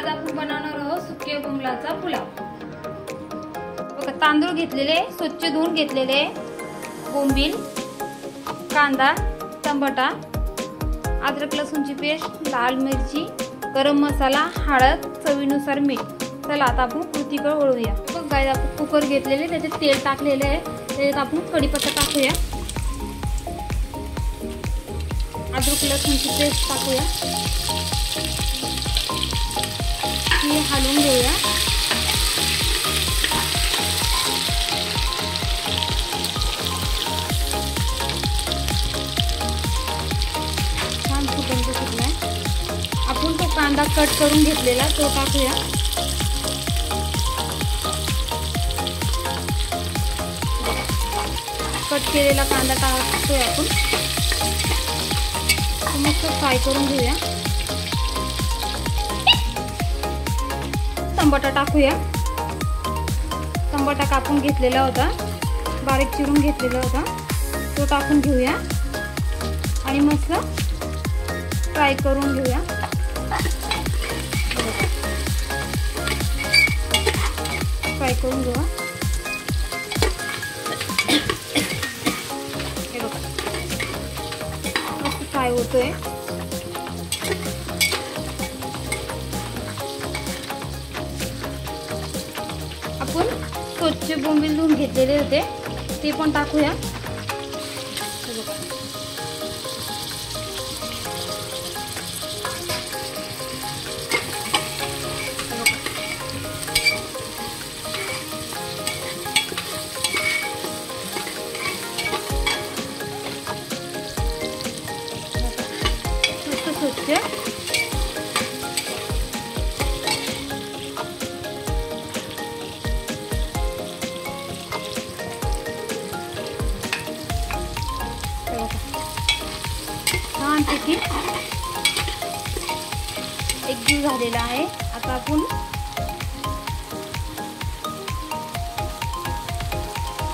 आज आपण बनवणार आहोत सुक्या बोंबलाचा पुलाव। बघा, तांदूळ घेतलेले, स्वच्छ धुवून घेतलेले, बोंबील, कांदा, टमाटा, अद्रक लसूणची पेस्ट, लाल मिरची, गरम मसाला, हळद, चवीनुसार मीठ। चला आता आपण कृतीकडे वळूया। बघ गाइस, आपण कुकर घेतलेले, त्याच्यात तेल टाकलेले आहे, त्याच्यात आपण कढीपत्ता टाकूया, अद्रक लसूणची पेस्ट टाकूया, हे हलवून घेऊया। छान सुगंध सुटलाय। आपण तो कांदा कट करून घेतलेला तो टाकूया, कट केलेला कांदा टाकतोय आपण, मस्त फ्राय करून घेऊया। टमाटा टाकूया, टमाटा कापून घेतलेला होता, बारीक चिरून घेतलेला होता, तो टाकून घेऊया आणि मस्त फ्राय करून घेऊया। फ्राय करून घेऊया। हे बघा, मस्त फ्राय होतोय। आपण स्वच्छ बोंबील धुवून घेतलेले होते ते पण टाकूया। स्वच्छ छानपैकी एकजीव झालेला आहे। आता आपण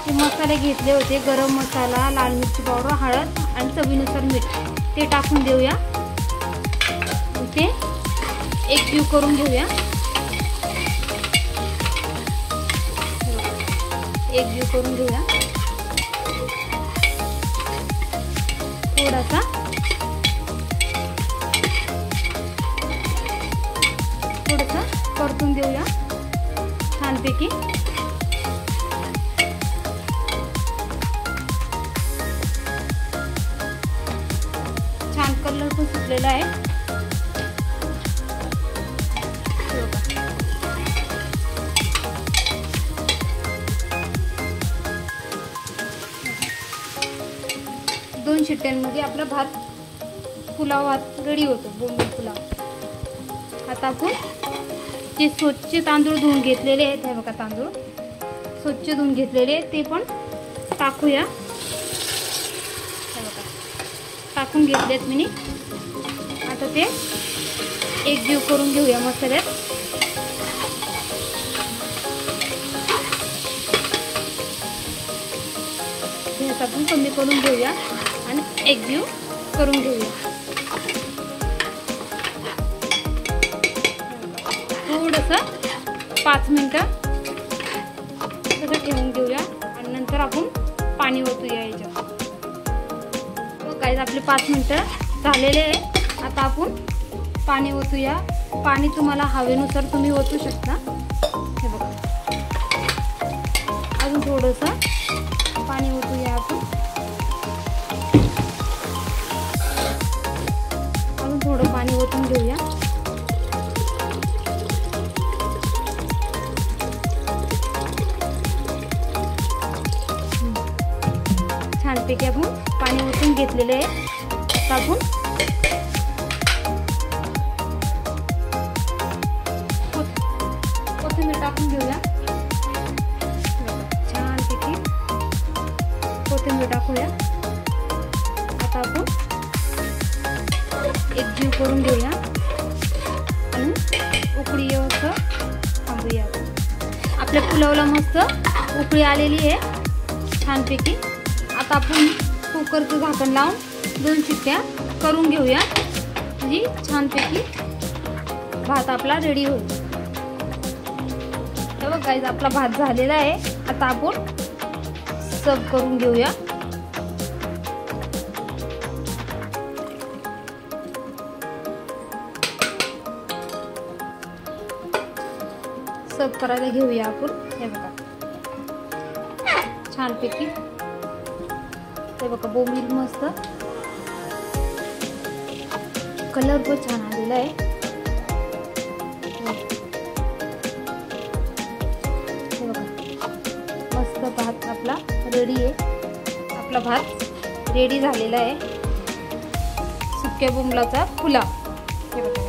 हे मसाले घेतले होते, गरम मसाला, लाल मिरची पावडर, हळद आणि चवीनुसार मीठ, ते टाकून देऊया। ते एकजीव करून घेऊया, एकजीव करून घेऊया। थोडासा परतून देऊया छानपैकी। छान कलर पण सुटलेला आहे। 2 शिट्ट्यांमध्ये आपला पुलाव भात रेडी होतो, बोंबील पुलाव। आता आपण जे स्वच्छ तांदूळ धुवून घेतलेले आहेत, हे बघा तांदूळ स्वच्छ धुवून घेतलेले ते पण टाकूया। हे बघा, टाकून घेतलेत मी। आता ते एकजीव करून घेऊया मसाल्यात। गॅस आपण कमी करून घेऊया आणि एकजीव करून घेऊया। थोडंसं 5 मिनिटं तसं ठेवून घेऊया आणि नंतर आपण पाणी ओतूया याच्यात। गाइस, आपले 5 मिनिटं झालेले आहे। आता आपण पाणी ओतूया। पाणी तुम्हाला हवेनुसार तुम्ही ओतू शकता। हे बघा, अजून थोडंसं पाणी ओतूया आपण, अजून थोडं पाणी ओतून घेऊया। छानपैकी आपण पाणी ओतून घेतलेले आहे। आता आपण कोथिंबीर टाकून घेऊया। छानपैकी कोथिंबीर टाकूया। आता आपण एकजीव करून घेऊया आणि उकळी येऊन थांबूया। आपल्या पुलावला मस्त उकळी आलेली आहे छानपैकी। आता आपण कुकरचं झाकण लावून 2 शिट्ट्या करून घेऊया, म्हणजे छानपैकी भात आपला रेडी होईल. तर बघ गाईज आपला भात झालेला आहे. आता आपण सर्व करून घेऊया. सर्व करायला घेऊया आपण. हे बघा छानपैकी. हे बघा बोंबील मस्त कलर पण छान आलेला आहे. हे बघा मस्त भात आपला रेडी आहे. आपला भात रेडी झालेला आहे. सुक्या बोंबलाचा पुलाव. हे बघा